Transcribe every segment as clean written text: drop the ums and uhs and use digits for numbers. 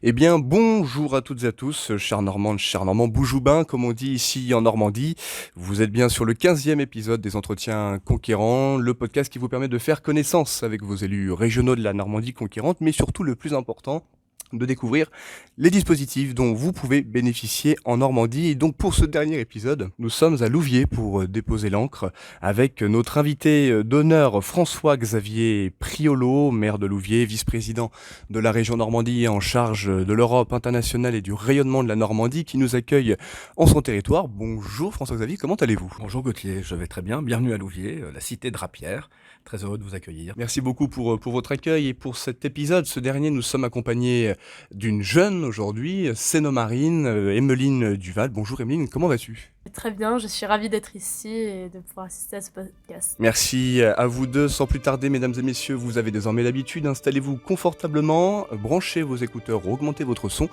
Eh bien, bonjour à toutes et à tous, chers Normandes, chers Normands, Boujoubin, comme on dit ici en Normandie. Vous êtes bien sur le 15e épisode des Entretiens Conquérants, le podcast qui vous permet de faire connaissance avec vos élus régionaux de la Normandie conquérante, mais surtout le plus important, de découvrir les dispositifs dont vous pouvez bénéficier en Normandie. Et donc pour ce dernier épisode, nous sommes à Louviers pour déposer l'ancre avec notre invité d'honneur François-Xavier Priolo, maire de Louviers, vice-président de la région Normandie en charge de l'Europe internationale et du rayonnement de la Normandie qui nous accueille en son territoire. Bonjour François-Xavier, comment allez-vous ? Bonjour Gauthier, je vais très bien. Bienvenue à Louviers, la cité de Rapierre. Très heureux de vous accueillir. Merci beaucoup pour votre accueil et pour cet épisode. Ce dernier, nous sommes accompagnés d'une jeune aujourd'hui, Cénomarine, Emmeline Duval. Bonjour Emmeline, comment vas-tu ? Très bien, je suis ravie d'être ici et de pouvoir assister à ce podcast. Merci à vous deux. Sans plus tarder, mesdames et messieurs, vous avez désormais l'habitude. Installez-vous confortablement, branchez vos écouteurs ou augmentez votre son.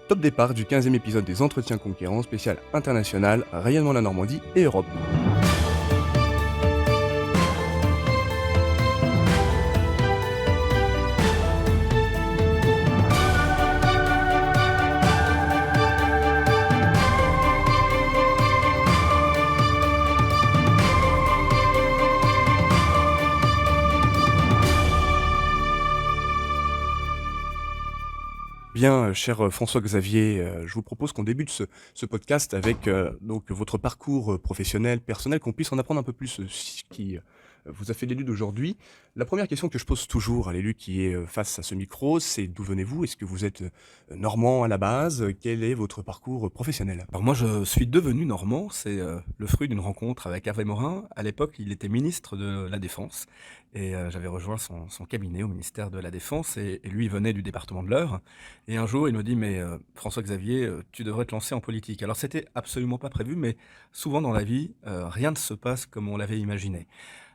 Top départ du 15e épisode des Entretiens Conquérants, spécial international, rayonnement de la Normandie et Europe. Bien, cher François-Xavier, je vous propose qu'on débute ce podcast avec donc votre parcours professionnel, personnel, qu'on puisse en apprendre un peu plus ce qui vous a fait l'élu d'aujourd'hui. La première question que je pose toujours à l'élu qui est face à ce micro, c'est d'où venez-vous ? Est-ce que vous êtes normand à la base ? Quel est votre parcours professionnel ? Alors moi je suis devenu normand, c'est le fruit d'une rencontre avec Hervé Morin. À l'époque il était ministre de la Défense et j'avais rejoint son cabinet au ministère de la Défense et lui il venait du département de l'Eure. Et un jour il me dit mais François-Xavier tu devrais te lancer en politique. Alors c'était absolument pas prévu mais souvent dans la vie rien ne se passe comme on l'avait imaginé.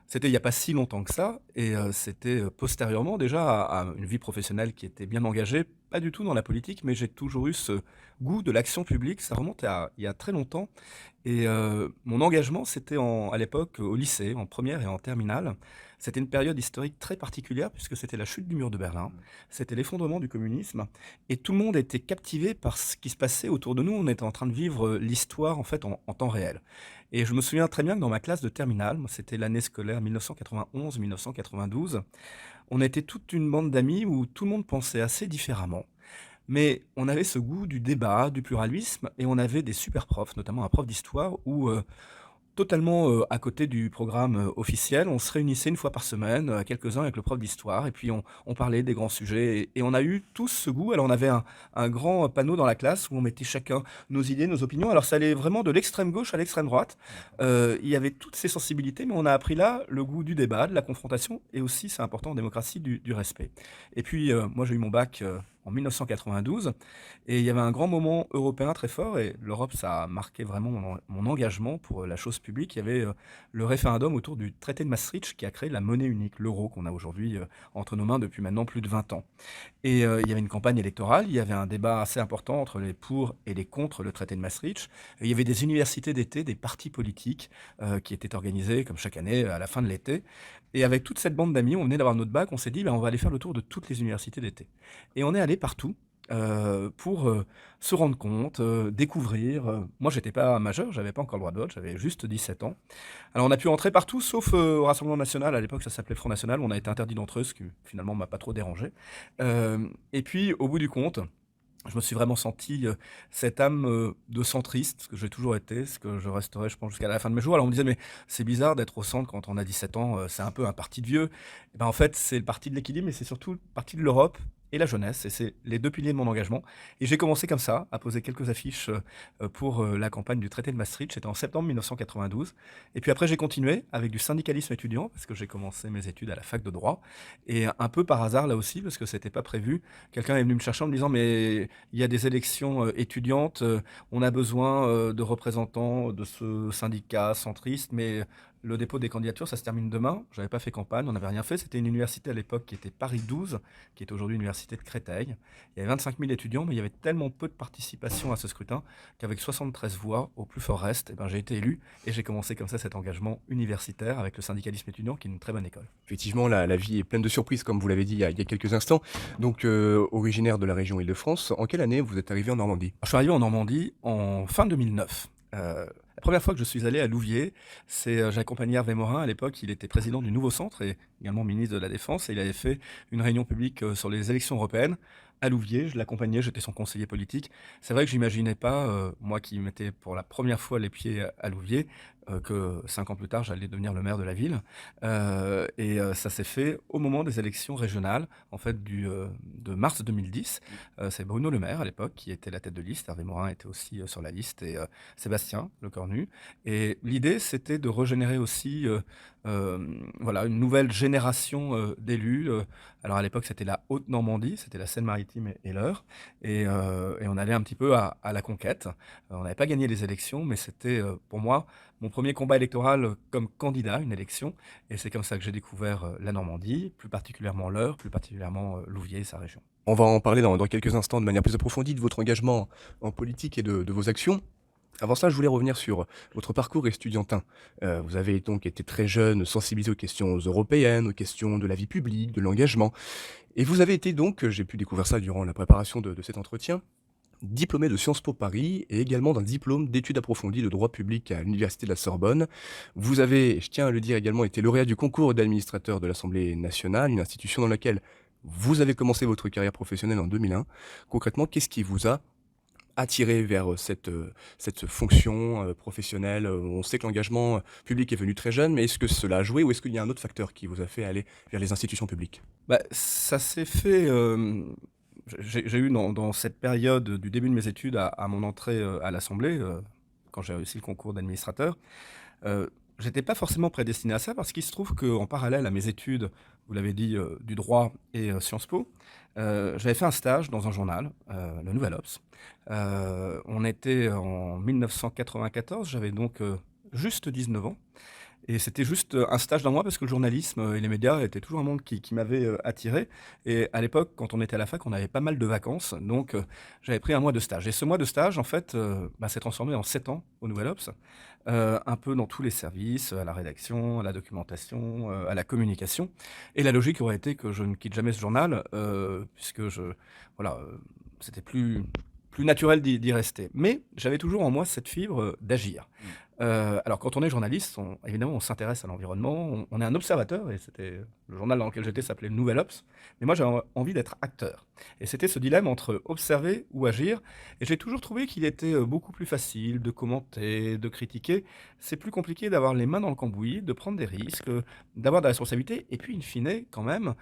C'était il n'y a pas si longtemps que ça, et c'était postérieurement déjà à une vie professionnelle qui était bien engagée, pas du tout dans la politique, mais j'ai toujours eu ce goût de l'action publique, ça remonte à il y a très longtemps. Et mon engagement, c'était à l'époque au lycée, en première et en terminale. C'était une période historique très particulière puisque c'était la chute du mur de Berlin, c'était l'effondrement du communisme, et tout le monde était captivé par ce qui se passait autour de nous. On était en train de vivre l'histoire en fait en temps réel. Et je me souviens très bien que dans ma classe de terminale, moi, c'était l'année scolaire 1991-1992, on était toute une bande d'amis où tout le monde pensait assez différemment. Mais on avait ce goût du débat, du pluralisme, et on avait des super profs, notamment un prof d'histoire, où totalement à côté du programme officiel, on se réunissait une fois par semaine, quelques-uns avec le prof d'histoire, et puis on parlait des grands sujets, et on a eu tous ce goût. Alors on avait un grand panneau dans la classe où on mettait chacun nos idées, nos opinions. Alors ça allait vraiment de l'extrême gauche à l'extrême droite. Il y avait toutes ces sensibilités, mais on a appris là le goût du débat, de la confrontation, et aussi, c'est important en démocratie, du respect. Et puis moi j'ai eu mon bac en 1992, et il y avait un grand moment européen très fort, et l'Europe, ça a marqué vraiment mon engagement pour la chose publique. Il y avait le référendum autour du traité de Maastricht qui a créé la monnaie unique, l'euro, qu'on a aujourd'hui entre nos mains depuis maintenant plus de 20 ans. Et il y avait une campagne électorale, il y avait un débat assez important entre les pour et les contre le traité de Maastricht. Et il y avait des universités d'été, des partis politiques qui étaient organisés, comme chaque année, à la fin de l'été. Et avec toute cette bande d'amis, on venait d'avoir notre bac, on s'est dit, ben, on va aller faire le tour de toutes les universités d'été. Et on est allé partout pour se rendre compte, découvrir. Moi, j'étais pas majeur, j'avais pas encore le droit de vote, j'avais juste 17 ans. Alors, on a pu entrer partout, sauf au Rassemblement National. À l'époque, ça s'appelait Front National. On a été interdit d'entrer, ce qui finalement m'a pas trop dérangé. Et puis, au bout du compte, je me suis vraiment senti cette âme de centriste, ce que j'ai toujours été, ce que je resterai, je pense, jusqu'à la fin de mes jours. Alors on me disait, mais c'est bizarre d'être au centre quand on a 17 ans, c'est un peu un parti de vieux. Et ben, en fait, c'est le parti de l'équilibre, mais c'est surtout le parti de l'Europe et la jeunesse, et c'est les deux piliers de mon engagement. Et j'ai commencé comme ça, à poser quelques affiches pour la campagne du traité de Maastricht, c'était en septembre 1992. Et puis après, j'ai continué avec du syndicalisme étudiant, parce que j'ai commencé mes études à la fac de droit, et un peu par hasard là aussi, parce que c'était pas prévu, quelqu'un est venu me chercher en me disant, mais il y a des élections étudiantes, on a besoin de représentants de ce syndicat centriste, mais le dépôt des candidatures, ça se termine demain. Je n'avais pas fait campagne, on n'avait rien fait. C'était une université à l'époque qui était Paris 12, qui est aujourd'hui l'université de Créteil. Il y avait 25 000 étudiants, mais il y avait tellement peu de participation à ce scrutin qu'avec 73 voix au plus fort reste, eh ben, j'ai été élu et j'ai commencé comme ça cet engagement universitaire avec le syndicalisme étudiant, qui est une très bonne école. Effectivement, la vie est pleine de surprises, comme vous l'avez dit il y a quelques instants. Donc, originaire de la région Île-de-France, en quelle année vous êtes arrivé en Normandie? Je suis arrivé en Normandie en fin 2009. La première fois que je suis allé à Louviers, j'ai accompagné Hervé Morin à l'époque, il était président du Nouveau Centre et également ministre de la Défense, et il avait fait une réunion publique sur les élections européennes à Louviers. Je l'accompagnais, j'étais son conseiller politique. C'est vrai que j'imaginais pas, moi qui mettais pour la première fois les pieds à Louviers, que 5 ans plus tard, j'allais devenir le maire de la ville. Ça s'est fait au moment des élections régionales, en fait, de mars 2010. C'est Bruno Le Maire, à l'époque, qui était la tête de liste. Hervé Morin était aussi sur la liste, et Sébastien Lecornu. Et l'idée, c'était de régénérer aussi voilà, une nouvelle génération d'élus. Alors à l'époque, c'était la Haute-Normandie, c'était la Seine-Maritime et l'Eure. Et on allait un petit peu à la conquête. On n'avait pas gagné les élections, mais c'était pour moi mon premier combat électoral comme candidat à une élection. Et c'est comme ça que j'ai découvert la Normandie, plus particulièrement l'Eure, plus particulièrement Louviers et sa région. On va en parler dans quelques instants de manière plus approfondie de votre engagement en politique et de vos actions. Avant ça, je voulais revenir sur votre parcours estudiantin. Vous avez donc été très jeune, sensibilisé aux questions européennes, aux questions de la vie publique, de l'engagement. Et vous avez été donc, j'ai pu découvrir ça durant la préparation de cet entretien, diplômé de Sciences Po Paris et également d'un diplôme d'études approfondies de droit public à l'Université de la Sorbonne. Vous avez, je tiens à le dire également, été lauréat du concours d'administrateur de l'Assemblée nationale, une institution dans laquelle vous avez commencé votre carrière professionnelle en 2001. Concrètement, qu'est-ce qui vous a attiré vers cette fonction professionnelle? On sait que l'engagement public est venu très jeune, mais est-ce que cela a joué ou est-ce qu'il y a un autre facteur qui vous a fait aller vers les institutions publiques? Bah, ça s'est fait. J'ai eu dans cette période du début de mes études à mon entrée à l'Assemblée, quand j'ai réussi le concours d'administrateur, j'étais pas forcément prédestiné à ça parce qu'il se trouve qu'en parallèle à mes études, vous l'avez dit, du droit et Sciences Po, j'avais fait un stage dans un journal, le Nouvel Obs. On était en 1994, j'avais donc juste 19 ans. Et c'était juste un stage d'un mois parce que le journalisme et les médias étaient toujours un monde qui m'avait attiré. Et à l'époque, quand on était à la fac, on avait pas mal de vacances. Donc, j'avais pris un mois de stage. Et ce mois de stage, en fait, s'est transformé en 7 ans au Nouvel Obs. Un peu dans tous les services, à la rédaction, à la documentation, à la communication. Et la logique aurait été que je ne quitte jamais ce journal, puisque voilà, c'était plus naturel d'y rester. Mais j'avais toujours en moi cette fibre d'agir. Alors quand on est journaliste, évidemment on s'intéresse à l'environnement, on est un observateur, et le journal dans lequel j'étais s'appelait Nouvel Obs, mais moi j'avais envie d'être acteur. Et c'était ce dilemme entre observer ou agir, et j'ai toujours trouvé qu'il était beaucoup plus facile de commenter, de critiquer. C'est plus compliqué d'avoir les mains dans le cambouis, de prendre des risques, d'avoir des responsabilités, et puis in fine quand même,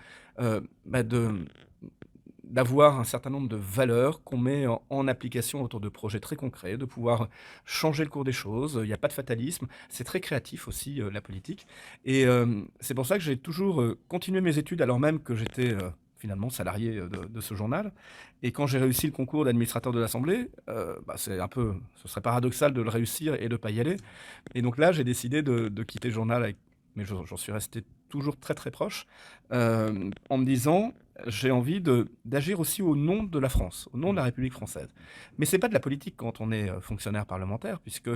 d'avoir un certain nombre de valeurs qu'on met en application autour de projets très concrets, de pouvoir changer le cours des choses. Il n'y a pas de fatalisme. C'est très créatif aussi, la politique. Et c'est pour ça que j'ai toujours continué mes études alors même que j'étais finalement salarié de ce journal. Et quand j'ai réussi le concours d'administrateur de l'Assemblée, ce serait paradoxal de le réussir et de ne pas y aller. Et donc là, j'ai décidé de quitter le journal, mais j'en suis resté toujours très très proche, en me disant j'ai envie d'agir aussi au nom de la France, au nom de la République française. Mais c'est pas de la politique quand on est fonctionnaire parlementaire, puisque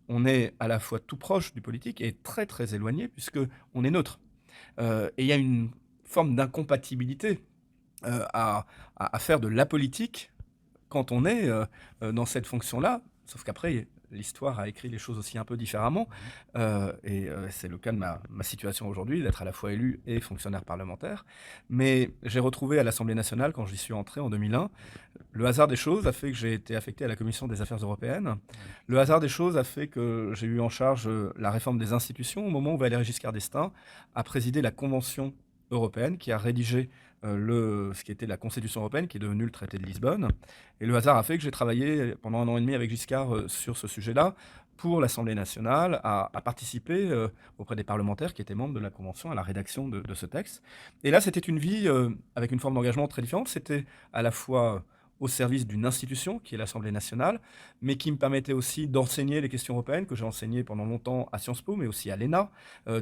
on est à la fois tout proche du politique et très très éloigné, puisque on est neutre. Et il y a une forme d'incompatibilité à faire de la politique quand on est dans cette fonction-là, sauf qu'après, l'histoire a écrit les choses aussi un peu différemment. C'est le cas de ma situation aujourd'hui, d'être à la fois élu et fonctionnaire parlementaire. Mais j'ai retrouvé à l'Assemblée nationale, quand j'y suis entré en 2001, le hasard des choses a fait que j'ai été affecté à la Commission des affaires européennes. Le hasard des choses a fait que j'ai eu en charge la réforme des institutions au moment où Valéry Giscard d'Estaing a présidé la Convention européenne qui a rédigé ce qui était la Constitution européenne, qui est devenu le traité de Lisbonne. Et le hasard a fait que j'ai travaillé pendant 1 an et demi avec Giscard sur ce sujet-là, pour l'Assemblée nationale, à participer auprès des parlementaires qui étaient membres de la Convention à la rédaction de ce texte. Et là, c'était une vie avec une forme d'engagement très différente. C'était à la fois au service d'une institution qui est l'Assemblée nationale, mais qui me permettait aussi d'enseigner les questions européennes que j'ai enseignées pendant longtemps à Sciences Po, mais aussi à l'ENA,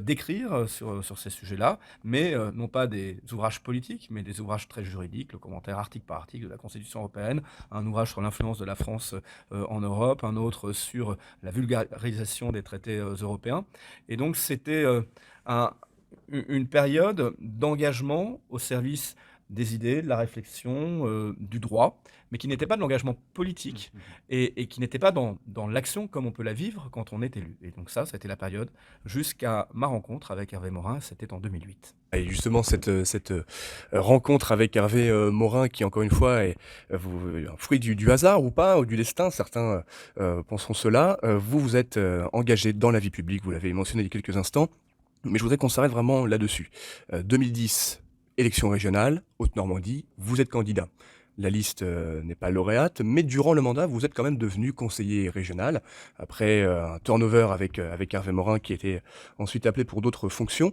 d'écrire sur ces sujets-là, mais non pas des ouvrages politiques, mais des ouvrages très juridiques, le commentaire article par article de la Constitution européenne, un ouvrage sur l'influence de la France en Europe, un autre sur la vulgarisation des traités européens. Et donc c'était un- une période d'engagement au service des idées, de la réflexion, du droit, mais qui n'était pas de l'engagement politique et qui n'était pas dans l'action comme on peut la vivre quand on est élu. Et donc ça a été la période jusqu'à ma rencontre avec Hervé Morin, c'était en 2008. Et justement, cette rencontre avec Hervé Morin, qui encore une fois est un fruit du hasard ou pas, ou du destin, certains penseront cela. Vous, vous êtes engagé dans la vie publique, vous l'avez mentionné il y a quelques instants, mais je voudrais qu'on s'arrête vraiment là-dessus. 2010, élection régionale, Haute-Normandie, vous êtes candidat. La liste n'est pas lauréate, mais durant le mandat, vous êtes quand même devenu conseiller régional, après un turnover avec Hervé Morin, qui était ensuite appelé pour d'autres fonctions.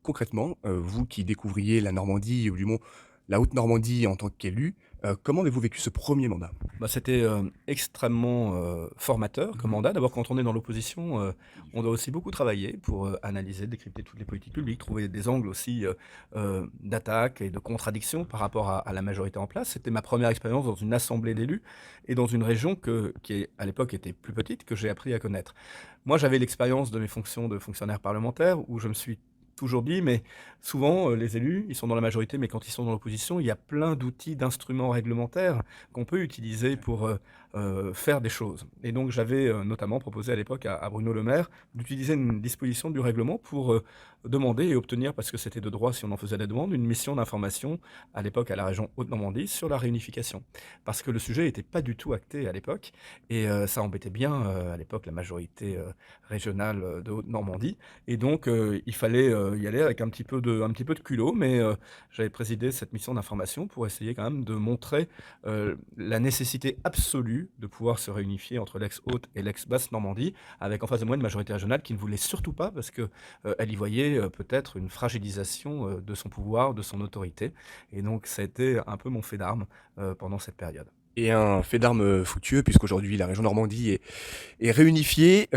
Concrètement, vous qui découvriez la Normandie, ou du moins la Haute-Normandie en tant qu'élu, comment avez-vous vécu ce premier mandat? C'était extrêmement formateur comme mandat. D'abord, quand on est dans l'opposition, on doit aussi beaucoup travailler pour analyser, décrypter toutes les politiques publiques, trouver des angles aussi d'attaque et de contradiction par rapport à la majorité en place. C'était ma première expérience dans une assemblée d'élus et dans une région qui, à l'époque, était plus petite, que j'ai appris à connaître. Moi, j'avais l'expérience de mes fonctions de fonctionnaire parlementaire où je me suis toujours dit, mais souvent, les élus, ils sont dans la majorité, mais quand ils sont dans l'opposition, il y a plein d'outils, d'instruments réglementaires qu'on peut utiliser pour faire des choses. Et donc, j'avais notamment proposé à l'époque à Bruno Le Maire d'utiliser une disposition du règlement pour demander et obtenir, parce que c'était de droit si on en faisait la demande, une mission d'information à l'époque à la région Haute-Normandie sur la réunification. Parce que le sujet n'était pas du tout acté à l'époque, et ça embêtait bien à l'époque la majorité régionale de Haute-Normandie. Et donc, il fallait y aller avec un petit peu de culot, mais j'avais présidé cette mission d'information pour essayer quand même de montrer la nécessité absolue de pouvoir se réunifier entre l'ex-Haute et l'ex-Basse-Normandie, avec en face de moi une majorité régionale qui ne voulait surtout pas, parce qu'elle y voyait peut-être une fragilisation de son pouvoir, de son autorité. Et donc, ça a été un peu mon fait d'armes pendant cette période. Et un fait d'armes fructueux, puisqu'aujourd'hui la région Normandie est réunifiée.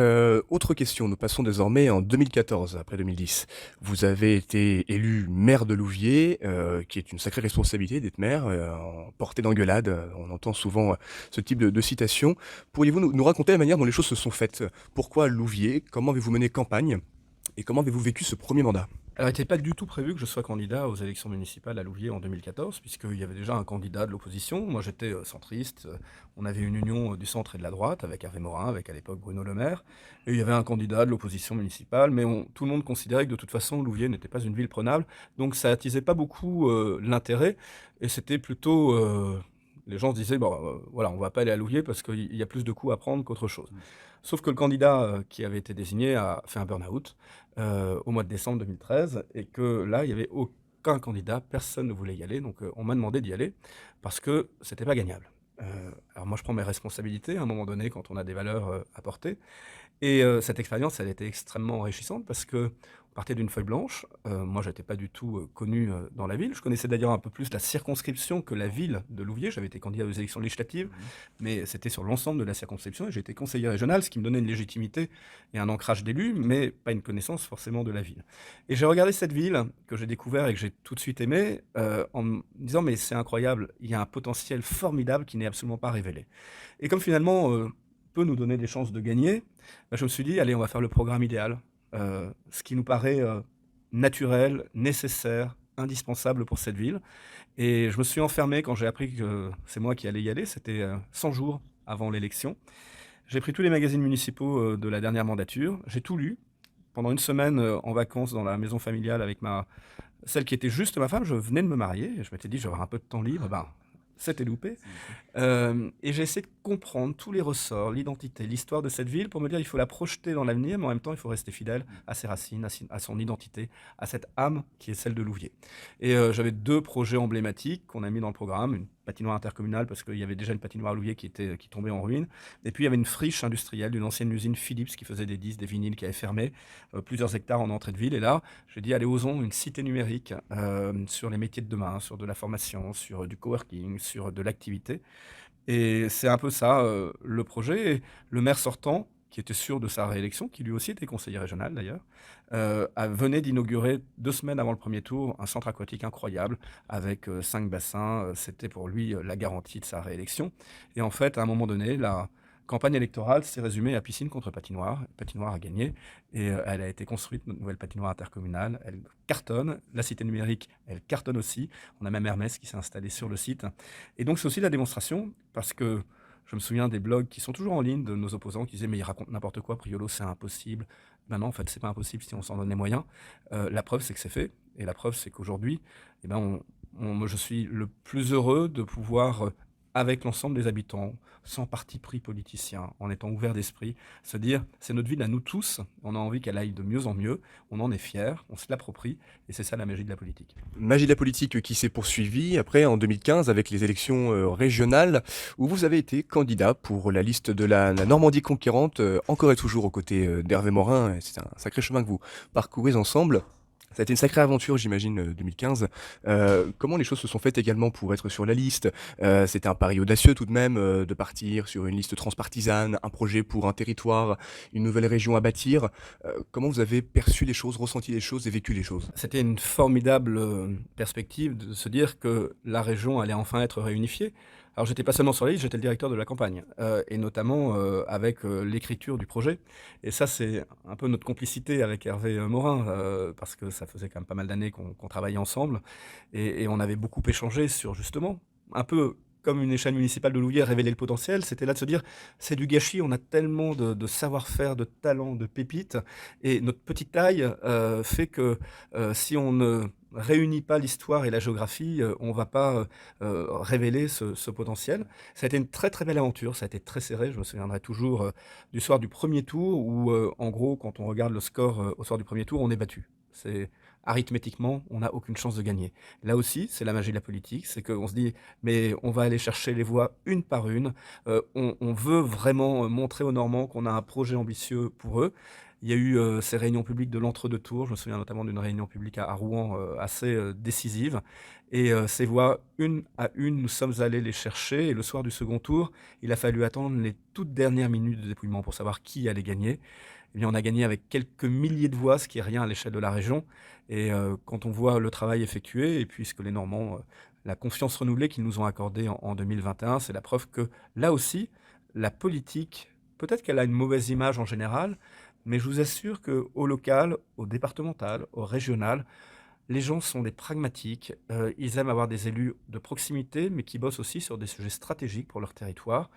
Autre question, nous passons désormais en 2014, après 2010. Vous avez été élu maire de Louviers, qui est une sacrée responsabilité d'être maire, en portée d'engueulade. On entend souvent ce type de citation. Pourriez-vous nous raconter la manière dont les choses se sont faites? Pourquoi Louviers? Comment avez-vous mené campagne? Et comment avez-vous vécu ce premier mandat? Alors, il n'était pas du tout prévu que je sois candidat aux élections municipales à Louviers en 2014, puisqu'il y avait déjà un candidat de l'opposition. Moi, j'étais centriste. On avait une union du centre et de la droite, avec Hervé Morin, avec à l'époque Bruno Le Maire. Et il y avait un candidat de l'opposition municipale, mais tout le monde considérait que de toute façon, Louviers n'était pas une ville prenable. Donc, ça attisait pas beaucoup l'intérêt. Et c'était plutôt... les gens se disaient, bon, voilà, on va pas aller à Louviers parce qu'il y a plus de coups à prendre qu'autre chose. Sauf que le candidat qui avait été désigné a fait un burn-out au mois de décembre 2013 et que là, il n'y avait aucun candidat, personne ne voulait y aller. Donc on m'a demandé d'y aller parce que c'était pas gagnable. Alors moi, je prends mes responsabilités à un moment donné quand on a des valeurs à porter. Et cette expérience, elle a été extrêmement enrichissante parce que on partait d'une feuille blanche. Moi, je n'étais pas du tout connu dans la ville. Je connaissais d'ailleurs un peu plus la circonscription que la ville de Louviers. J'avais été candidat aux élections législatives, mais c'était sur l'ensemble de la circonscription. Et j'ai été conseiller régional, ce qui me donnait une légitimité et un ancrage d'élu, mais pas une connaissance forcément de la ville. Et j'ai regardé cette ville que j'ai découvert et que j'ai tout de suite aimée en me disant, mais c'est incroyable, il y a un potentiel formidable qui n'est absolument pas révélé. Et comme finalement... peut nous donner des chances de gagner, je me suis dit, allez, on va faire le programme idéal, ce qui nous paraît naturel, nécessaire, indispensable pour cette ville. Et je me suis enfermé quand j'ai appris que c'est moi qui allais y aller, c'était 100 jours avant l'élection. J'ai pris tous les magazines municipaux de la dernière mandature, j'ai tout lu. Pendant une semaine en vacances dans la maison familiale avec celle qui était juste ma femme, je venais de me marier, et je m'étais dit, j'aurai un peu de temps libre, c'était loupé. Et j'ai essayé de comprendre tous les ressorts, l'identité, l'histoire de cette ville pour me dire il faut la projeter dans l'avenir, mais en même temps il faut rester fidèle à ses racines, à son identité, à cette âme qui est celle de Louviers. Et j'avais 2 projets emblématiques qu'on a mis dans le programme, une patinoire intercommunale parce qu'il y avait déjà une patinoire à Louviers qui tombait en ruine. Et puis il y avait une friche industrielle d'une ancienne usine Philips qui faisait des disques, des vinyles, qui avait fermé, plusieurs hectares en entrée de ville. Et là, j'ai dit, allez, osons une cité numérique sur les métiers de demain, sur de la formation, sur du coworking, sur de l'activité. Et c'est un peu ça, le projet. Et le maire sortant, qui était sûr de sa réélection, qui lui aussi était conseiller régional d'ailleurs, venait d'inaugurer 2 semaines avant le premier tour un centre aquatique incroyable avec 5 bassins. C'était pour lui la garantie de sa réélection. Et en fait, à un moment donné, la campagne électorale s'est résumée à piscine contre patinoire. Patinoire a gagné et elle a été construite, notre nouvelle patinoire intercommunale. Elle cartonne. La cité numérique, elle cartonne aussi. On a même Hermès qui s'est installé sur le site. Et donc, c'est aussi la démonstration parce que je me souviens des blogs qui sont toujours en ligne de nos opposants qui disaient mais ils racontent n'importe quoi, Priolo c'est impossible. Ben non, en fait c'est pas impossible si on s'en donne les moyens. La preuve c'est que c'est fait et la preuve c'est qu'aujourd'hui, eh ben, moi, je suis le plus heureux de pouvoir, avec l'ensemble des habitants, sans parti pris politicien, en étant ouvert d'esprit, se dire c'est notre ville à nous tous, on a envie qu'elle aille de mieux en mieux, on en est fier, on se l'approprie et c'est ça la magie de la politique. Magie de la politique qui s'est poursuivie après en 2015 avec les élections régionales où vous avez été candidat pour la liste de la Normandie conquérante, encore et toujours aux côtés d'Hervé Morin. C'est un sacré chemin que vous parcourez ensemble. Ça a été une sacrée aventure, j'imagine, 2015. Comment les choses se sont faites également pour être sur la liste? C'était un pari audacieux tout de même de partir sur une liste transpartisane, un projet pour un territoire, une nouvelle région à bâtir. Comment vous avez perçu les choses, ressenti les choses et vécu les choses? C'était une formidable perspective de se dire que la région allait enfin être réunifiée. Alors j'étais pas seulement sur la liste, j'étais le directeur de la campagne, et notamment avec l'écriture du projet. Et ça, c'est un peu notre complicité avec Hervé Morin, parce que ça faisait quand même pas mal d'années qu'on travaillait ensemble, et on avait beaucoup échangé sur justement, un peu comme une échelle municipale de Louviers révélait le potentiel, c'était là de se dire, c'est du gâchis, on a tellement de savoir-faire, de talent, de pépites, et notre petite taille fait que si on ne réunit pas l'histoire et la géographie, on va pas révéler ce potentiel. Ça a été une très très belle aventure, ça a été très serré, je me souviendrai toujours du soir du premier tour où en gros quand on regarde le score au soir du premier tour, on est battu. C'est arithmétiquement, on n'a aucune chance de gagner. Là aussi, c'est la magie de la politique, c'est qu'on se dit, mais on va aller chercher les voix une par une, on veut vraiment montrer aux Normands qu'on a un projet ambitieux pour eux. Il y a eu ces réunions publiques de l'entre-deux tours. Je me souviens notamment d'une réunion publique à Rouen assez décisive. Et ces voix, une à une, nous sommes allés les chercher. Et le soir du second tour, il a fallu attendre les toutes dernières minutes de dépouillement pour savoir qui allait gagner. Eh bien, on a gagné avec quelques milliers de voix, ce qui est rien à l'échelle de la région. Et quand on voit le travail effectué, et puisque les Normands, la confiance renouvelée qu'ils nous ont accordée en 2021, c'est la preuve que là aussi, la politique, peut-être qu'elle a une mauvaise image en général, mais je vous assure qu'au local, au départemental, au régional, les gens sont des pragmatiques. Ils aiment avoir des élus de proximité, mais qui bossent aussi sur des sujets stratégiques pour leur territoire.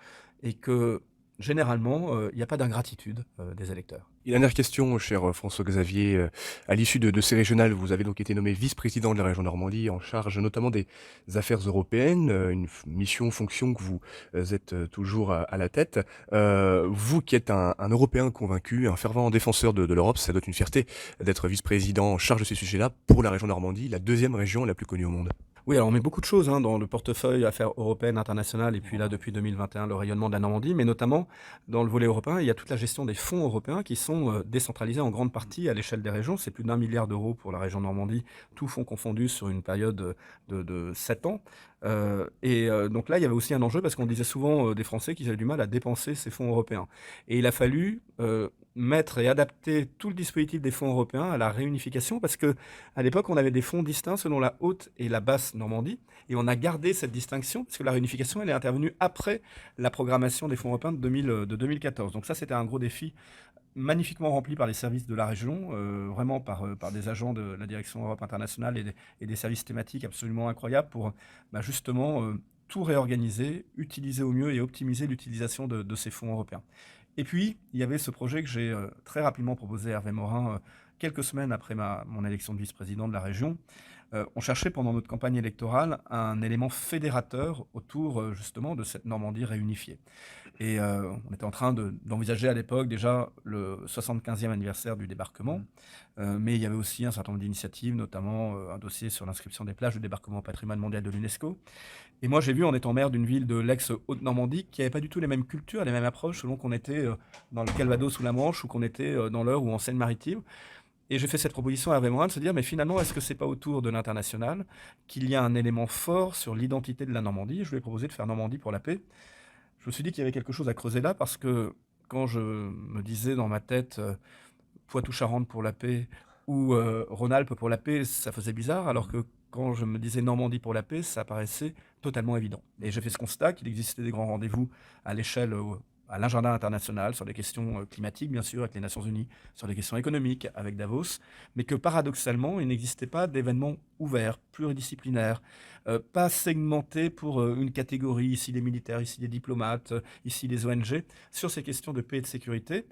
Et que, généralement, il n'y a pas d'ingratitude des électeurs. Et dernière question, cher François-Xavier. À l'issue de ces régionales, vous avez donc été nommé vice-président de la région Normandie, en charge notamment des affaires européennes, une mission, fonction que vous êtes toujours à la tête. Vous qui êtes un Européen convaincu, un fervent défenseur de l'Europe, ça doit être une fierté d'être vice-président en charge de ces sujets-là pour la région Normandie, la deuxième région la plus connue au monde. Oui, alors on met beaucoup de choses dans le portefeuille affaires européennes, internationales, et puis là, depuis 2021, le rayonnement de la Normandie, mais notamment dans le volet européen, il y a toute la gestion des fonds européens qui sont décentralisés en grande partie à l'échelle des régions. C'est plus d'1 milliard d'euros pour la région Normandie, tous fonds confondus sur une période de 7 ans. Donc là, il y avait aussi un enjeu parce qu'on disait souvent des Français qu'ils avaient du mal à dépenser ces fonds européens. Et il a fallu mettre et adapter tout le dispositif des fonds européens à la réunification parce que à l'époque, on avait des fonds distincts selon la haute et la basse Normandie et on a gardé cette distinction parce que la réunification, elle est intervenue après la programmation des fonds européens de 2014. Donc ça, c'était un gros défi magnifiquement rempli par les services de la région, vraiment par des agents de la direction Europe internationale et des services thématiques absolument incroyables pour justement tout réorganiser, utiliser au mieux et optimiser l'utilisation de ces fonds européens. Et puis, il y avait ce projet que j'ai très rapidement proposé à Hervé Morin quelques semaines après mon élection de vice-président de la région, On cherchait pendant notre campagne électorale un élément fédérateur autour, justement de cette Normandie réunifiée. Et on était en train d'envisager à l'époque déjà le 75e anniversaire du débarquement, mais il y avait aussi un certain nombre d'initiatives, notamment un dossier sur l'inscription des plages de débarquement au patrimoine mondial de l'UNESCO. Et moi, j'ai vu, en étant maire d'une ville de l'ex-Haute-Normandie, qu'il n'y avait pas du tout les mêmes cultures, les mêmes approches, selon qu'on était dans le Calvados ou la Manche, ou qu'on était dans l'Eure ou en Seine-Maritime. Et j'ai fait cette proposition à Hervé Morin de se dire, mais finalement, est-ce que c'est pas autour de l'international qu'il y a un élément fort sur l'identité de la Normandie? Je lui ai proposé de faire Normandie pour la paix. Je me suis dit qu'il y avait quelque chose à creuser là, parce que quand je me disais dans ma tête Poitou-Charentes pour la paix ou Rhône-Alpes pour la paix, ça faisait bizarre, alors que quand je me disais Normandie pour la paix, ça paraissait totalement évident. Et j'ai fait ce constat qu'il existait des grands rendez-vous à l'échelle, à l'agenda international, sur les questions climatiques, bien sûr, avec les Nations Unies, sur les questions économiques, avec Davos, mais que paradoxalement, il n'existait pas d'événements ouverts, pluridisciplinaires, pas segmentés pour une catégorie, ici les militaires, ici les diplomates, ici les ONG, sur ces questions de paix et de sécurité.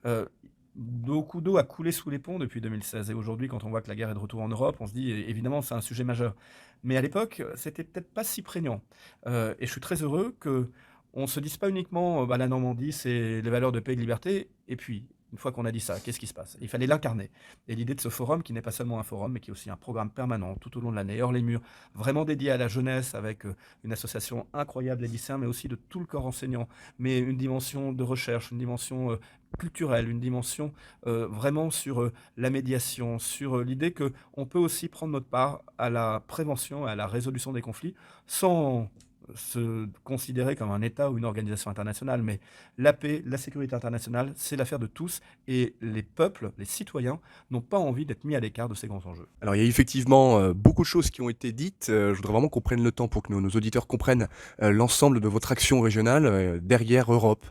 Euh, Beaucoup d'eau a coulé sous les ponts depuis 2016. Et aujourd'hui, quand on voit que la guerre est de retour en Europe, on se dit évidemment c'est un sujet majeur. Mais à l'époque, c'était peut-être pas si prégnant. Et je suis très heureux que on se dise pas uniquement bah, la Normandie, c'est les valeurs de paix et de liberté. Et puis, une fois qu'on a dit ça, qu'est-ce qui se passe? Il fallait l'incarner. Et l'idée de ce forum, qui n'est pas seulement un forum, mais qui est aussi un programme permanent tout au long de l'année, hors les murs, vraiment dédié à la jeunesse, avec une association incroyable des lycéens, mais aussi de tout le corps enseignant, mais une dimension de recherche, une dimension culturelle, une dimension vraiment sur la médiation, sur l'idée qu'on peut aussi prendre notre part à la prévention, à la résolution des conflits, sans se considérer comme un État ou une organisation internationale, mais la paix, la sécurité internationale, c'est l'affaire de tous, et les peuples, les citoyens, n'ont pas envie d'être mis à l'écart de ces grands enjeux. Alors, il y a effectivement beaucoup de choses qui ont été dites. Je voudrais vraiment qu'on prenne le temps pour que nos auditeurs comprennent l'ensemble de votre action régionale derrière Europe.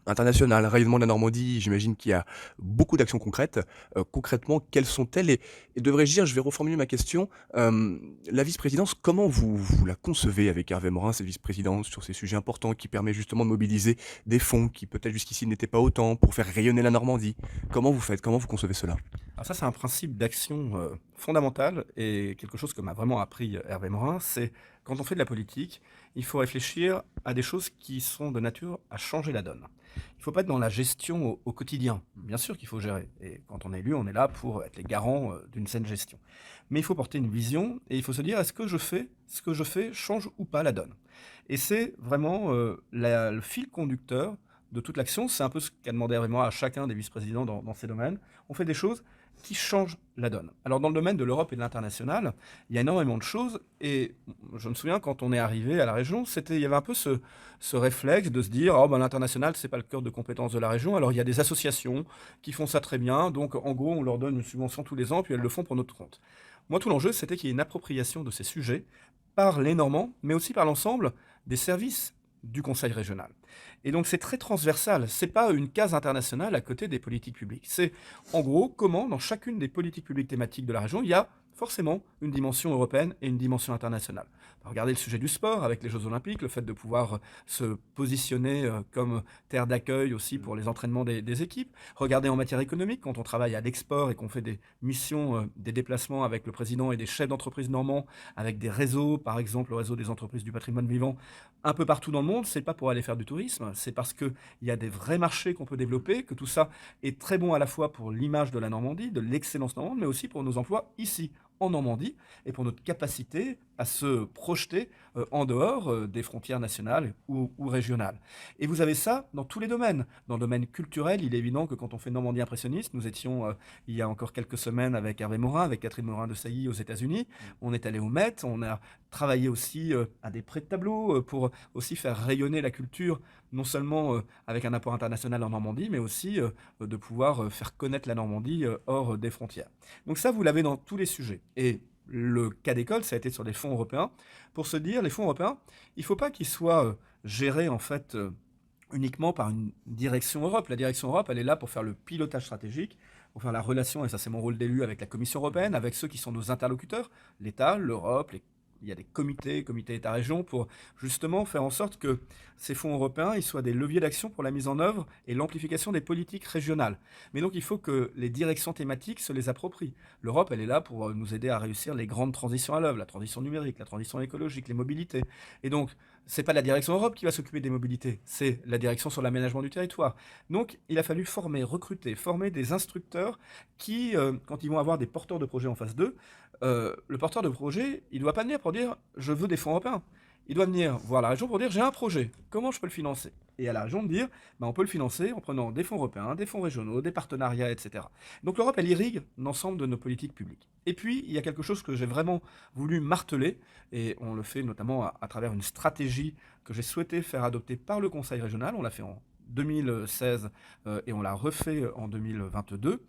International, rayonnement de la Normandie, j'imagine qu'il y a beaucoup d'actions concrètes. Concrètement, quelles sont-elles et devrais-je dire, je vais reformuler ma question, la vice-présidence, comment vous la concevez avec Hervé Morin, cette vice-présidence, sur ces sujets importants qui permet justement de mobiliser des fonds qui peut-être jusqu'ici n'étaient pas autant pour faire rayonner la Normandie? Comment vous faites? Comment vous concevez cela? Alors ça, c'est un principe d'action fondamental, et quelque chose que m'a vraiment appris Hervé Morin, c'est quand on fait de la politique, il faut réfléchir à des choses qui sont de nature à changer la donne. Il ne faut pas être dans la gestion au quotidien. Bien sûr qu'il faut gérer. Et quand on est élu, on est là pour être les garants d'une saine gestion. Mais il faut porter une vision, et il faut se dire, est-ce que ce que je fais change ou pas la donne? Et c'est vraiment le fil conducteur de toute l'action. C'est un peu ce qu'a demandé Hervé Morin à chacun des vice-présidents dans ces domaines. On fait des choses qui changent la donne. Alors dans le domaine de l'Europe et de l'international, il y a énormément de choses, et je me souviens quand on est arrivé à la région, il y avait un peu ce réflexe de se dire oh, ben, l'international c'est pas le cœur de compétence de la région, alors il y a des associations qui font ça très bien, donc en gros on leur donne une subvention tous les ans puis elles le font pour notre compte. Moi tout l'enjeu c'était qu'il y ait une appropriation de ces sujets par les Normands, mais aussi par l'ensemble des services du Conseil régional. Et donc c'est très transversal, c'est pas une case internationale à côté des politiques publiques. C'est en gros comment dans chacune des politiques publiques thématiques de la région, il y a forcément une dimension européenne et une dimension internationale. Regardez le sujet du sport avec les Jeux Olympiques, le fait de pouvoir se positionner comme terre d'accueil aussi pour les entraînements des équipes. Regardez en matière économique, quand on travaille à l'export et qu'on fait des missions, des déplacements avec le président et des chefs d'entreprise normands, avec des réseaux, par exemple le réseau des entreprises du patrimoine vivant, un peu partout dans le monde, c'est pas pour aller faire du tourisme, c'est parce qu'il y a des vrais marchés qu'on peut développer, que tout ça est très bon à la fois pour l'image de la Normandie, de l'excellence normande, mais aussi pour nos emplois ici, en Normandie, et pour notre capacité à se projeter en dehors des frontières nationales ou régionales. Et vous avez ça dans tous les domaines. Dans le domaine culturel, il est évident que quand on fait Normandie impressionniste, nous étions il y a encore quelques semaines avec Hervé Morin, avec Catherine Morin-Desailly aux États-Unis. On est allé au Met, on a travaillé aussi à des prêts de tableaux pour aussi faire rayonner la culture, non seulement avec un apport international en Normandie, mais aussi de pouvoir faire connaître la Normandie hors des frontières. Donc ça, vous l'avez dans tous les sujets. Et le cas d'école, ça a été sur les fonds européens, pour se dire, les fonds européens, il ne faut pas qu'ils soient gérés en fait uniquement par une direction Europe. La direction Europe, elle est là pour faire le pilotage stratégique, pour faire la relation, et ça c'est mon rôle d'élu, avec la Commission européenne, avec ceux qui sont nos interlocuteurs, l'État, l'Europe, il y a des comités État-région, pour justement faire en sorte que ces fonds européens ils soient des leviers d'action pour la mise en œuvre et l'amplification des politiques régionales. Mais donc il faut que les directions thématiques se les approprient. L'Europe, elle est là pour nous aider à réussir les grandes transitions à l'œuvre, la transition numérique, la transition écologique, les mobilités. Et donc, c'est pas la direction Europe qui va s'occuper des mobilités, c'est la direction sur l'aménagement du territoire. Donc, il a fallu recruter, former des instructeurs qui, quand ils vont avoir des porteurs de projets en face d'eux, le porteur de projet, il ne doit pas venir pour dire je veux des fonds européens. Il doit venir voir la région pour dire j'ai un projet, comment je peux le financer? Et à la région de dire ben, on peut le financer en prenant des fonds européens, des fonds régionaux, des partenariats, etc. Donc l'Europe, elle irrigue l'ensemble de nos politiques publiques. Et puis, il y a quelque chose que j'ai vraiment voulu marteler, et on le fait notamment à travers une stratégie que j'ai souhaité faire adopter par le Conseil régional. On l'a fait en 2016 et on l'a refait en 2022,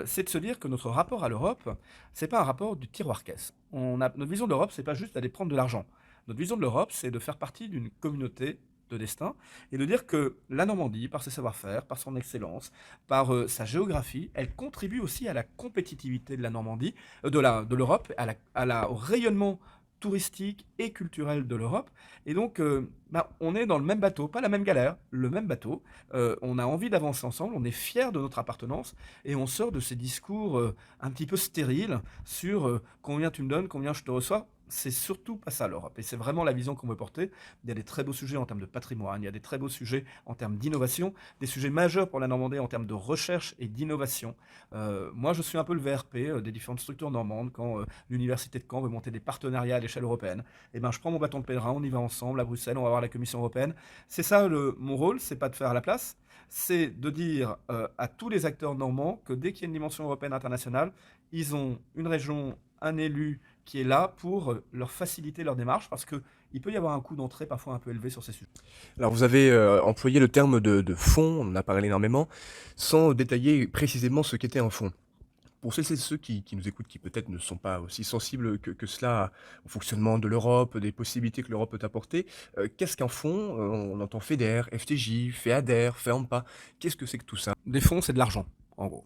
c'est de se dire que notre rapport à l'Europe, c'est pas un rapport du tiroir caisse. Notre vision de l'Europe, c'est pas juste d'aller prendre de l'argent. Notre vision de l'Europe, c'est de faire partie d'une communauté de destin et de dire que la Normandie, par ses savoir-faire, par son excellence, par sa géographie, elle contribue aussi à la compétitivité de la Normandie, de l'Europe, au rayonnement touristique et culturel de l'Europe. Et donc, on est dans le même bateau, pas la même galère, le même bateau. On a envie d'avancer ensemble, on est fiers de notre appartenance et on sort de ces discours un petit peu stériles sur combien tu me donnes, combien je te reçois. C'est surtout pas ça l'Europe. Et c'est vraiment la vision qu'on veut porter. Il y a des très beaux sujets en termes de patrimoine, il y a des très beaux sujets en termes d'innovation, des sujets majeurs pour la Normandie en termes de recherche et d'innovation. Moi, je suis un peu le VRP des différentes structures normandes quand l'Université de Caen veut monter des partenariats à l'échelle européenne. Et ben, je prends mon bâton de pèlerin, on y va ensemble à Bruxelles, on va voir la Commission européenne. C'est ça mon rôle, c'est pas de faire à la place, c'est de dire à tous les acteurs normands que dès qu'il y a une dimension européenne internationale, ils ont une région, un élu qui est là pour leur faciliter leur démarche parce qu'il peut y avoir un coût d'entrée parfois un peu élevé sur ces sujets. Alors vous avez employé le terme de fonds, on en a parlé énormément, sans détailler précisément ce qu'était un fonds. Pour celles et ceux qui nous écoutent, qui peut-être ne sont pas aussi sensibles que cela au fonctionnement de l'Europe, des possibilités que l'Europe peut apporter, qu'est-ce qu'un fonds? On entend FEDER, FTJ, FEADER, FEAMPA. Qu'est-ce que c'est que tout ça? Des fonds, c'est de l'argent, en gros.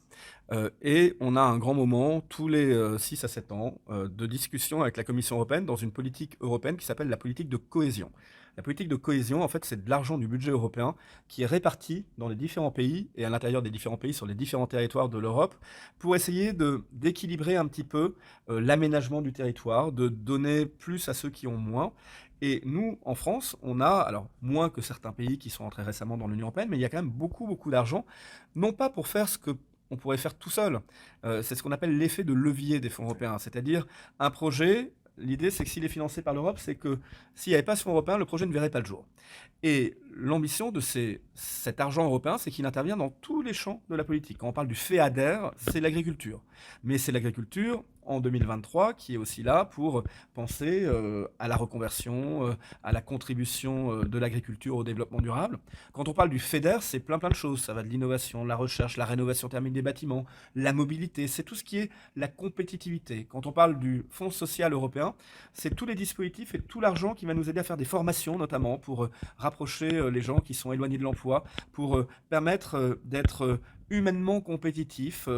Et on a un grand moment, tous les 6 à 7 ans, de discussion avec la Commission européenne dans une politique européenne qui s'appelle la politique de cohésion. La politique de cohésion, en fait, c'est de l'argent du budget européen qui est réparti dans les différents pays et à l'intérieur des différents pays sur les différents territoires de l'Europe pour essayer d'équilibrer un petit peu l'aménagement du territoire, de donner plus à ceux qui ont moins. Et nous, en France, on a, alors moins que certains pays qui sont entrés récemment dans l'Union européenne, mais il y a quand même beaucoup, beaucoup d'argent, non pas pour faire ce que on pourrait faire tout seul. C'est ce qu'on appelle l'effet de levier des fonds européens, c'est-à-dire un projet. L'idée, c'est que s'il est financé par l'Europe, c'est que s'il n'y avait pas ce fonds européen, le projet ne verrait pas le jour. Et l'ambition de cet argent européen, c'est qu'il intervient dans tous les champs de la politique. Quand on parle du FEADER, c'est l'agriculture. Mais c'est l'agriculture en 2023 qui est aussi là pour penser à la reconversion, à la contribution de l'agriculture au développement durable. Quand on parle du FEDER, c'est plein de choses. Ça va de l'innovation, la recherche, la rénovation thermique des bâtiments, la mobilité. C'est tout ce qui est la compétitivité. Quand on parle du Fonds social européen, c'est tous les dispositifs et tout l'argent qui va nous aider à faire des formations, notamment pour rapprocher les gens qui sont éloignés de l'emploi, pour permettre d'être humainement compétitif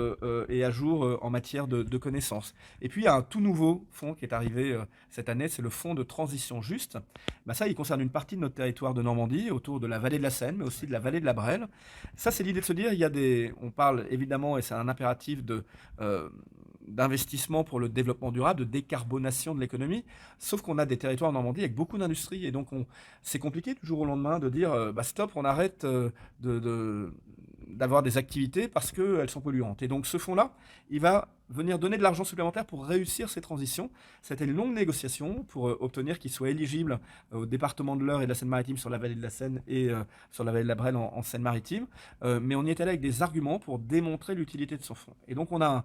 et à jour en matière de connaissances. Et puis il y a un tout nouveau fonds qui est arrivé cette année, c'est le fonds de transition juste. Bah ça, il concerne une partie de notre territoire de Normandie, autour de la vallée de la Seine, mais aussi de la vallée de la Brelle. Ça, c'est l'idée de se dire, on parle évidemment, et c'est un impératif d'investissement pour le développement durable, de décarbonation de l'économie, sauf qu'on a des territoires en Normandie avec beaucoup d'industries, et donc c'est compliqué du jour au lendemain de dire stop, on arrête d'avoir des activités parce qu'elles sont polluantes. Et donc ce fonds-là, il va venir donner de l'argent supplémentaire pour réussir ces transitions. C'était une longue négociation pour obtenir qu'il soit éligible au département de l'Eure et de la Seine-Maritime sur la vallée de la Seine et sur la vallée de la Brelle en Seine-Maritime. Mais on y est allé avec des arguments pour démontrer l'utilité de ce fonds. Et donc on a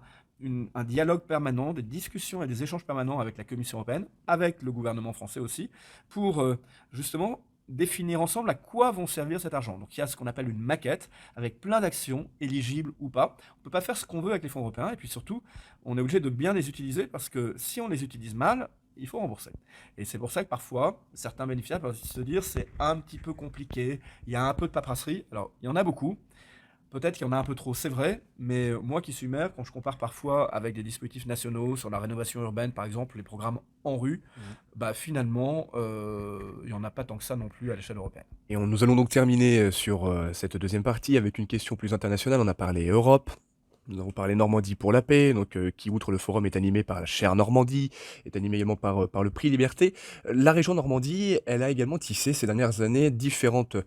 un dialogue permanent, des discussions et des échanges permanents avec la Commission européenne, avec le gouvernement français aussi, pour justement définir ensemble à quoi vont servir cet argent. Donc il y a ce qu'on appelle une maquette avec plein d'actions éligibles ou pas. On ne peut pas faire ce qu'on veut avec les fonds européens et puis surtout, on est obligé de bien les utiliser parce que si on les utilise mal, il faut rembourser. Et c'est pour ça que parfois, certains bénéficiaires peuvent se dire c'est un petit peu compliqué, il y a un peu de paperasserie. Alors, il y en a beaucoup. Peut-être qu'il y en a un peu trop, c'est vrai, mais moi qui suis maire, quand je compare parfois avec des dispositifs nationaux sur la rénovation urbaine, par exemple, les programmes en rue, bah finalement, il n'y en a pas tant que ça non plus à l'échelle européenne. Et nous allons donc terminer sur cette deuxième partie avec une question plus internationale. On a parlé Europe, nous avons parlé Normandie pour la paix, donc qui, outre le forum, est animé par la Chère Normandie, est animé également par le prix Liberté. La région Normandie, elle a également tissé ces dernières années différentes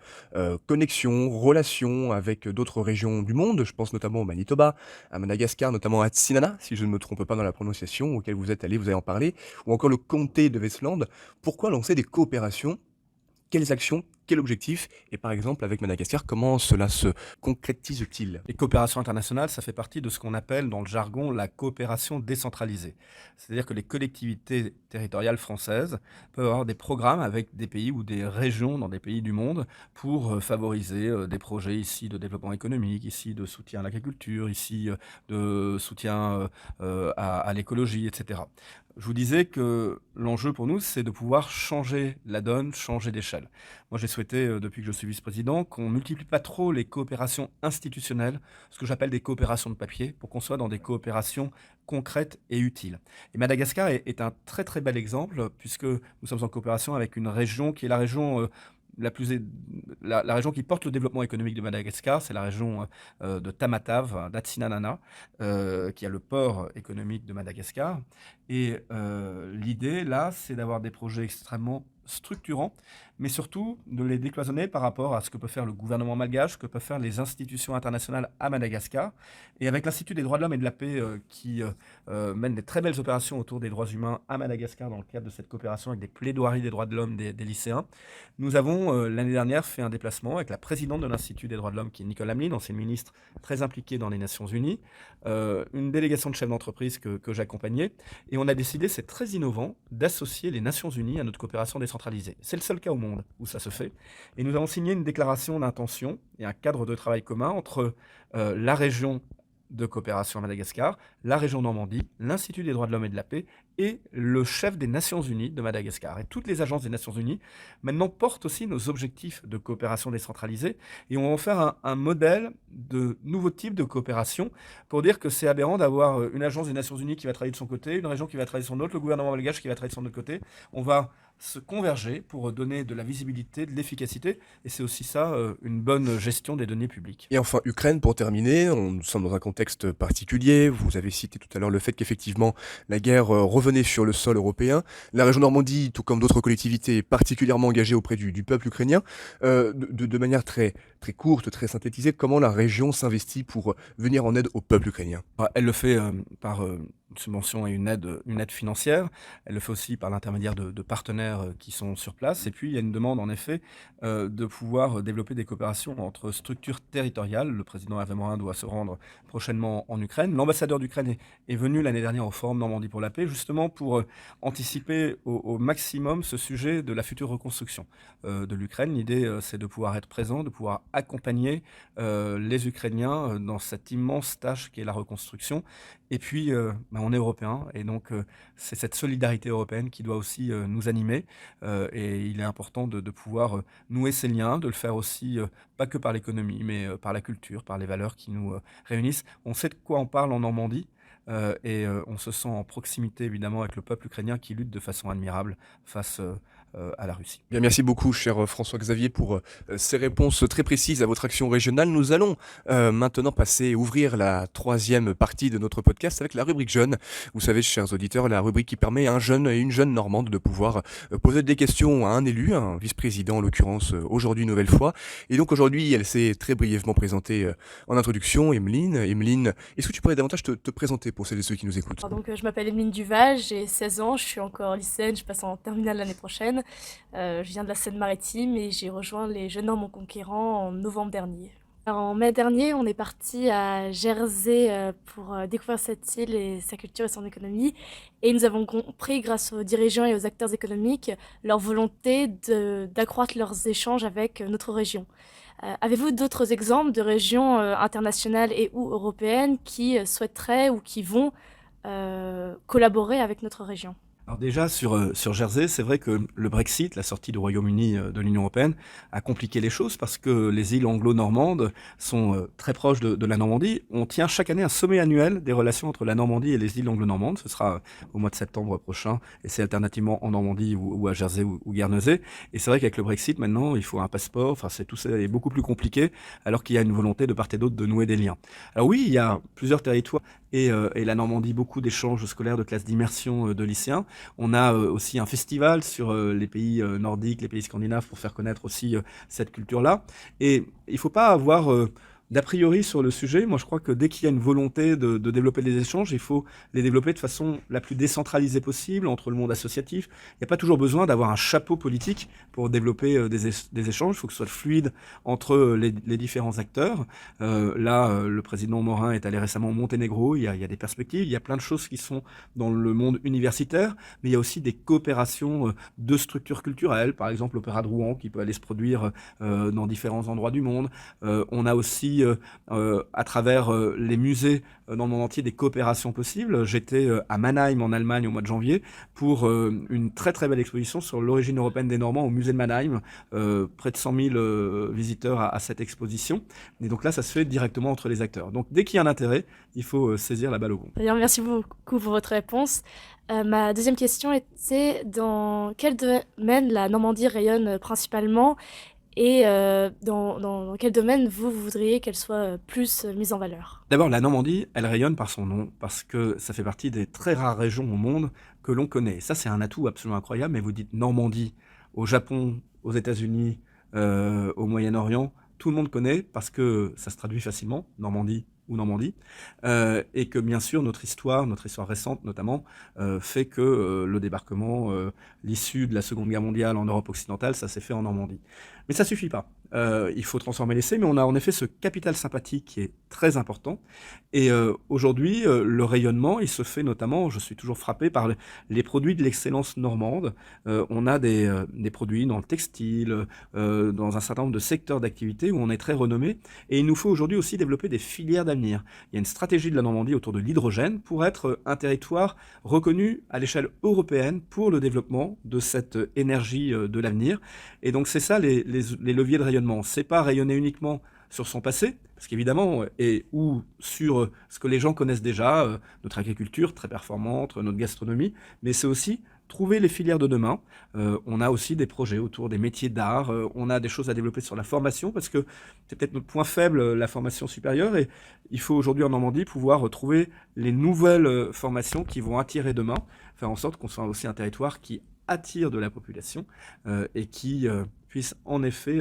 connexions, relations avec d'autres régions du monde. Je pense notamment au Manitoba, à Madagascar, notamment à Tsinana, si je ne me trompe pas dans la prononciation, auquel vous êtes allé, vous allez en parler, ou encore le comté de Westland. Pourquoi lancer des coopérations? Quelles actions? Quel objectif? Et par exemple, avec Madagascar, comment cela se concrétise-t-il? Les coopérations internationales, ça fait partie de ce qu'on appelle dans le jargon la coopération décentralisée. C'est-à-dire que les collectivités territoriales françaises peuvent avoir des programmes avec des pays ou des régions dans des pays du monde pour favoriser des projets ici de développement économique, ici de soutien à l'agriculture, ici de soutien à l'écologie, etc. Je vous disais que l'enjeu pour nous, c'est de pouvoir changer la donne, changer d'échelle. Moi, j'ai souhaité, depuis que je suis vice-président, qu'on multiplie pas trop les coopérations institutionnelles, ce que j'appelle des coopérations de papier, pour qu'on soit dans des coopérations concrètes et utiles. Et Madagascar est un très très bel exemple, puisque nous sommes en coopération avec une région qui est la région la région qui porte le développement économique de Madagascar, c'est la région de Tamatave, d'Atsinanana, qui a le port économique de Madagascar. Et l'idée, là, c'est d'avoir des projets extrêmement structurants, mais surtout de les décloisonner par rapport à ce que peut faire le gouvernement malgache, ce que peuvent faire les institutions internationales à Madagascar. Et avec l'Institut des droits de l'homme et de la paix qui mène des très belles opérations autour des droits humains à Madagascar dans le cadre de cette coopération avec des plaidoiries des droits de l'homme des lycéens, nous avons l'année dernière fait un déplacement avec la présidente de l'Institut des droits de l'homme qui est Nicole Hamelin, ancienne ministre très impliquée dans les Nations Unies, une délégation de chefs d'entreprise que j'accompagnais, et on a décidé, c'est très innovant, d'associer les Nations Unies à notre coopération décentralisée. C'est le seul cas au monde où ça se fait. Et nous avons signé une déclaration d'intention et un cadre de travail commun entre la région de coopération à Madagascar, la région Normandie, l'Institut des droits de l'homme et de la paix et le chef des Nations Unies de Madagascar. Et toutes les agences des Nations Unies maintenant portent aussi nos objectifs de coopération décentralisée et on va en faire un modèle de nouveau type de coopération pour dire que c'est aberrant d'avoir une agence des Nations Unies qui va travailler de son côté, une région qui va travailler de son autre, le gouvernement malgache qui va travailler de son autre côté. On va se converger pour donner de la visibilité, de l'efficacité et c'est aussi ça une bonne gestion des données publiques. Et enfin, Ukraine, pour terminer, nous sommes dans un contexte particulier. Vous avez cité tout à l'heure le fait qu'effectivement la guerre revenait sur le sol européen. La région Normandie, tout comme d'autres collectivités, est particulièrement engagée auprès du peuple ukrainien. De manière très, très courte, très synthétisée, comment la région s'investit pour venir en aide au peuple ukrainien? Elle le fait par une subvention et une aide financière. Elle le fait aussi par l'intermédiaire de partenaires qui sont sur place. Et puis, il y a une demande, en effet, de pouvoir développer des coopérations entre structures territoriales. Le président Hervé Morin doit se rendre prochainement en Ukraine. L'ambassadeur d'Ukraine est venu l'année dernière au Forum Normandie pour la paix, justement pour anticiper au maximum ce sujet de la future reconstruction de l'Ukraine. L'idée, c'est de pouvoir être présent, de pouvoir accompagner les Ukrainiens dans cette immense tâche qui est la reconstruction. Et puis, on est européens et donc c'est cette solidarité européenne qui doit aussi nous animer et il est important de pouvoir nouer ces liens, de le faire aussi pas que par l'économie mais par la culture, par les valeurs qui nous réunissent. On sait de quoi on parle en Normandie et on se sent en proximité évidemment avec le peuple ukrainien qui lutte de façon admirable face à la Russie. Bien, merci beaucoup, cher François-Xavier, pour ces réponses très précises à votre action régionale. Nous allons maintenant ouvrir la troisième partie de notre podcast avec la rubrique jeune. Vous savez, chers auditeurs, la rubrique qui permet à un jeune et une jeune normande de pouvoir poser des questions à un élu, un vice-président en l'occurrence aujourd'hui une nouvelle fois. Et donc aujourd'hui, elle s'est très brièvement présentée en introduction. Emeline, est-ce que tu pourrais davantage te présenter pour celles et ceux qui nous écoutent? Donc, je m'appelle Emeline Duval, j'ai 16 ans, je suis encore lycéenne, je passe en terminale l'année prochaine. Je viens de la Seine-Maritime et j'ai rejoint les Jeunes Normands Conquérants en novembre dernier. Alors, en mai dernier, on est parti à Jersey pour découvrir cette île et sa culture et son économie. Et nous avons compris, grâce aux dirigeants et aux acteurs économiques, leur volonté d'accroître leurs échanges avec notre région. Avez-vous d'autres exemples de régions internationales et ou européennes qui souhaiteraient ou qui vont collaborer avec notre région ? Alors déjà sur Jersey, c'est vrai que le Brexit, la sortie du Royaume-Uni, de l'Union européenne, a compliqué les choses parce que les îles anglo-normandes sont, très proches de la Normandie. On tient chaque année un sommet annuel des relations entre la Normandie et les îles anglo-normandes. Ce sera, au mois de septembre prochain et c'est alternativement en Normandie ou à Jersey ou Guernesey. Et c'est vrai qu'avec le Brexit maintenant, il faut un passeport, enfin c'est tout ça est beaucoup plus compliqué alors qu'il y a une volonté de part et d'autre de nouer des liens. Alors oui, il y a plusieurs territoires et la Normandie, beaucoup d'échanges scolaires, de classes d'immersion, de lycéens. On a aussi un festival sur les pays nordiques, les pays scandinaves, pour faire connaître aussi cette culture-là. Et il ne faut pas avoir d'a priori sur le sujet. Moi, je crois que dès qu'il y a une volonté de développer des échanges, il faut les développer de façon la plus décentralisée possible entre le monde associatif. Il n'y a pas toujours besoin d'avoir un chapeau politique pour développer des échanges. Il faut que ce soit fluide entre les différents acteurs. Le président Morin est allé récemment au Monténégro. Il y a des perspectives. Il y a plein de choses qui sont dans le monde universitaire, mais il y a aussi des coopérations de structures culturelles. Par exemple, l'Opéra de Rouen qui peut aller se produire dans différents endroits du monde. On a aussi à travers les musées dans le monde entier des coopérations possibles. J'étais à Mannheim en Allemagne au mois de janvier pour une très très belle exposition sur l'origine européenne des Normands au musée de Mannheim. Près de 100 000 visiteurs à cette exposition. Et donc là, ça se fait directement entre les acteurs. Donc dès qu'il y a un intérêt, il faut saisir la balle au bon. Très bien, merci beaucoup pour votre réponse. Ma deuxième question était dans quel domaine la Normandie rayonne principalement et dans quel domaine vous voudriez qu'elle soit plus mise en valeur? D'abord, la Normandie, elle rayonne par son nom, parce que ça fait partie des très rares régions au monde que l'on connaît. Ça, c'est un atout absolument incroyable, mais vous dites Normandie au Japon, aux États-Unis, au Moyen-Orient, tout le monde connaît parce que ça se traduit facilement, Normandie ou Normandie, et que bien sûr notre histoire récente notamment, fait que le débarquement, l'issue de la Seconde Guerre mondiale en Europe occidentale, ça s'est fait en Normandie. Mais ça suffit pas. Il faut transformer l'essai, mais on a en effet ce capital sympathique qui est très important. Et aujourd'hui, le rayonnement, il se fait notamment, je suis toujours frappé par les produits de l'excellence normande. On a des produits dans le textile, dans un certain nombre de secteurs d'activité où on est très renommé. Et il nous faut aujourd'hui aussi développer des filières d'avenir. Il y a une stratégie de la Normandie autour de l'hydrogène pour être un territoire reconnu à l'échelle européenne pour le développement de cette énergie de l'avenir. Et donc c'est ça les leviers de rayonnement. C'est pas rayonner uniquement sur son passé, parce qu'évidemment, ou sur ce que les gens connaissent déjà, notre agriculture très performante, notre gastronomie, mais c'est aussi trouver les filières de demain. On a aussi des projets autour des métiers d'art, on a des choses à développer sur la formation, parce que c'est peut-être notre point faible, la formation supérieure, et il faut aujourd'hui en Normandie pouvoir trouver les nouvelles formations qui vont attirer demain, faire en sorte qu'on soit aussi un territoire qui attire de la population et qui puisse en effet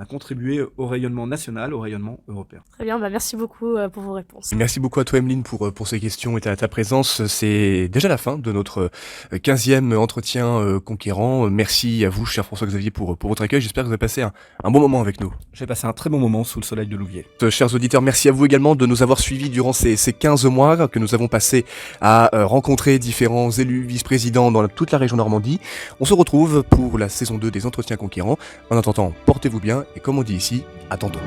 contribuer au rayonnement national, au rayonnement européen. Très bien, merci beaucoup pour vos réponses. Merci beaucoup à toi, Emeline, pour ces questions et ta présence. C'est déjà la fin de notre 15e entretien conquérant. Merci à vous, cher François-Xavier, pour votre accueil. J'espère que vous avez passé un bon moment avec nous. J'ai passé un très bon moment sous le soleil de Louviers. Chers auditeurs, merci à vous également de nous avoir suivis durant ces 15 mois que nous avons passés à rencontrer différents élus, vice-présidents dans toute la région Normandie. On se retrouve pour la saison 2 des entretiens conquérants. En attendant, portez-vous bien et comme on dit ici, à tantôt.